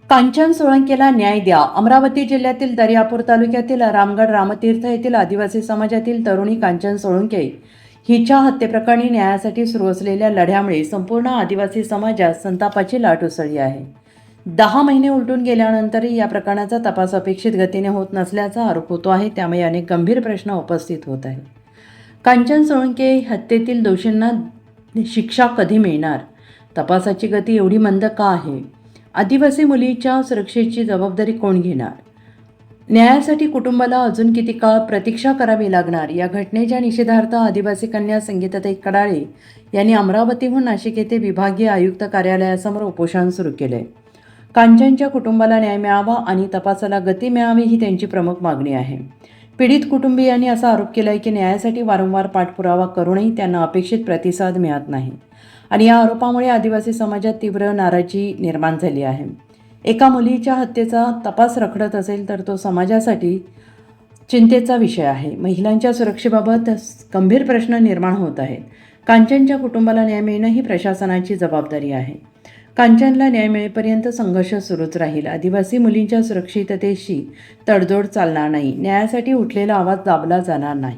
कांचन सोळंकेला न्याय द्या. अमरावती जिल्ह्यातील दर्यापूर तालुक्यातील रामगड रामतीर्थ येथील आदिवासी समाजातील तरुणी कांचन सोळंके हिच्या हत्येप्रकरणी न्यायासाठी सुरू असलेल्या लढ्यामुळे संपूर्ण आदिवासी समाजात संतापाची लाट उसळली आहे. 10 महिने उलटून गेल्यानंतरही या प्रकरणाचा तपास अपेक्षित गतीने होत नसल्याचा आरोप होतो आहे. त्यामुळे अनेक गंभीर प्रश्न उपस्थित होत आहेत. कांचन सोळंके हत्येतील दोषींना शिक्षा कधी मिळणार? तपासाची गती एवढी मंद का आहे? आदिवासी मुलीच्या सुरक्षेची जबाबदारी कोण घेणार? न्यायासाठी कुटुंबाला अजून किती काळ प्रतीक्षा करावी लागणार? या घटनेच्या निषेधार्थ आदिवासी कन्या संगीताताई कडाळे यांनी अमरावतीहून नाशिक येथे विभागीय आयुक्त कार्यालयासमोर उपोषण सुरू केले. कांचनच्या कुटुंबाला न्याय मिळावा आणि तपासाला गती मिळावी ही त्यांची प्रमुख मागणी आहे. पीडित कुटुंबियांनी असा आरोप केला आहे की न्यायासाठी वारंवार पाठपुरावा करूनही त्यांना अपेक्षित प्रतिसाद मिळत नाही आणि या आरोपामुळे आदिवासी समाजात तीव्र नाराजी निर्माण झाली आहे. एका मुलीच्या हत्येचा तपास रखडत असेल तर तो समाजासाठी चिंतेचा विषय आहे. महिलांच्या सुरक्षेबाबत गंभीर प्रश्न निर्माण होत आहेत. कांचनच्या कुटुंबाला न्याय मिळणं ही प्रशासनाची जबाबदारी आहे. कांचनला न्याय मिळेपर्यंत संघर्ष सुरूच राहील. आदिवासी मुलींच्या सुरक्षिततेशी तडजोड चालणार नाही. न्यायासाठी उठलेला आवाज दाबला जाणार नाही.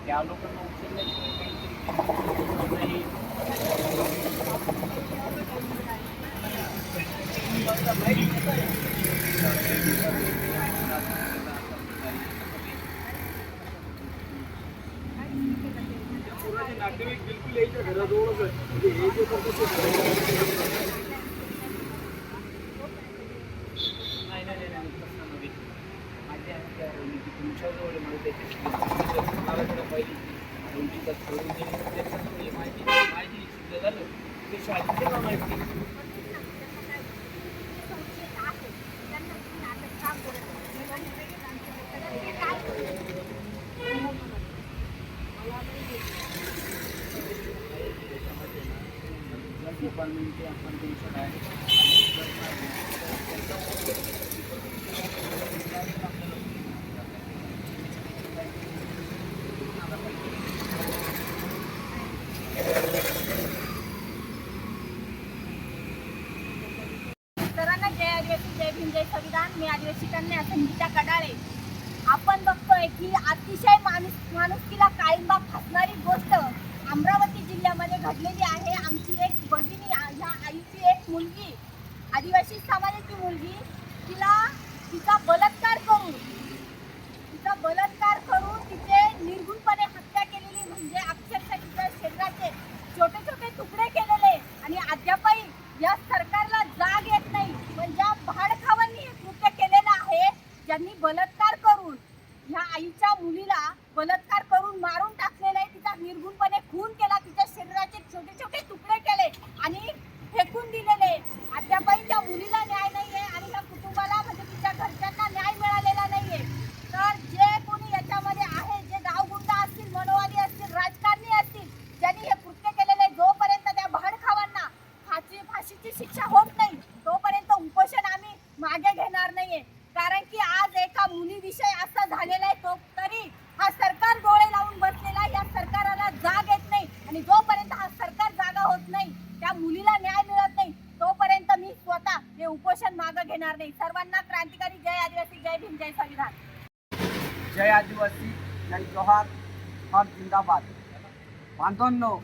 त्या लोकांना नातेवाईक बिलकुल यायच्या घराजवळच आहे. म्हणजे हे जे तुमच्याजवळ माहिती झालं ते शाळेत माहिती डिपार्टमेंटचे आपण तुमचं काय जय भीम जय संविधान. मी आदिवासी कन्या संगीता कडाळे. आपण बघतोय की अतिशय माणुसकीला काळिंबा फासणारी गोष्ट अमरावती जिल्ह्यामध्ये घडलेली आहे. आमची एक भगिनी, ह्या आईची एक मुलगी, आदिवासी समाजाची मुलगी, तिचा बलात्कार करून तिचे निर्गुणपणे हत्या केलेली. म्हणजे अक्षरशः तिच्या शरीराचे छोटे छोटे तुकडे केलेले आणि अद्यापही या सरकारला जाग येत नाही. पण ज्या भाडखावांनी हे कृत्य केलेलं आहे, ज्यांनी बलात्कार करून ह्या आईच्या मुलीला बलात्कार करून मारून टाकलेलं आहे, तिचा निर्गुणपणे खून केला, तिच्या शरीराचे छोटे छोटे तुकडे केले, होत नाही, त्या मुलीला न्याय मिळत नाही, तोपर्यंत मी स्वतः हे उपोषण मागे घेणार नाही. सर्वांना क्रांतिकारी जय आदिवासी, जय भीम, जय संविधान. जय आदिवासी, जय जोहार, और जिंदाबाद. बांधवांनो,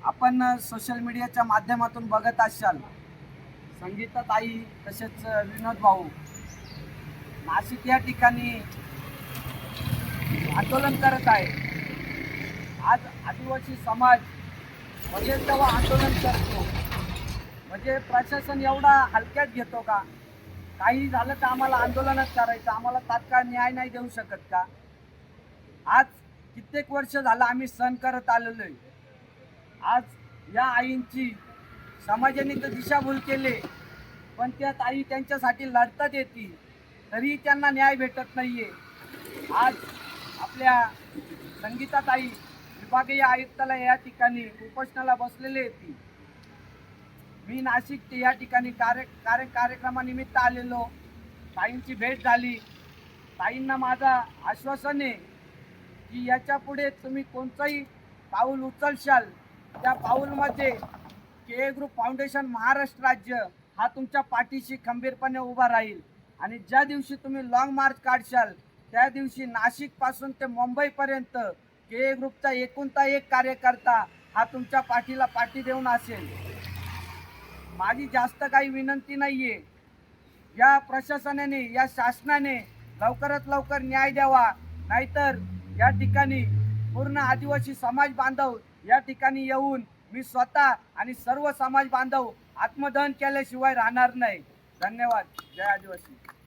आपण सोशल मीडियाच्या माध्यमातून बघत असाल संगीताताई तसेच विनोद भाऊ नाशिक या ठिकाणी आंदोलन करत आहे. आज आदिवासी समाज म्हणजे जेव्हा आंदोलन करतो म्हणजे प्रशासन एवढा हलक्यात घेतो का? काही झालं तर आम्हाला आंदोलनच करायचं, आम्हाला तात्काळ न्याय नाही देऊ शकत का? आज कित्येक वर्ष झालं आम्ही सहन करत आलेलो आहे. आज या आईंची समाजाने तर दिशाभूल केले, पण त्या ताई त्यांच्यासाठी लढतात येते तरी त्यांना न्याय भेटत नाहीये. आज आपल्या संगीताताई विभागीय आयुक्तालय या ठिकाणी उपोषणाला बसलेले होती. मी नाशिक या ठिकाणी कार्यक्रमानिमित्त आलेलो. ताईंची भेट झाली. ताईंना माझा आश्वासन आहे की याच्या पुढे तुम्ही कोणतंही पाऊल उचलशाल त्या पाऊलमध्ये के ग्रुप फाउंडेशन महाराष्ट्र राज्य हा तुमच्या पाठीशी खंबीरपणे उभा राहील. आणि ज्या दिवशी तुम्ही लॉंग मार्च काढशाल त्या दिवशी नाशिकपासून ते मुंबईपर्यंत के ग्रुपचा एकूणता एक कार्यकर्ता हा तुमच्या पाठीला पाठी देऊन असेल. माझी जास्त काही विनंती नाहीये. या प्रशासनाने, या शासनाने लवकरात लवकर न्याय द्यावा, नाहीतर या ठिकाणी पूर्ण आदिवासी समाज बांधव या ठिकाणी येऊन मी स्वतः आणि सर्व समाज बांधव आत्मदहन केल्याशिवाय राहणार नाही. धन्यवाद. जय आदिवासी.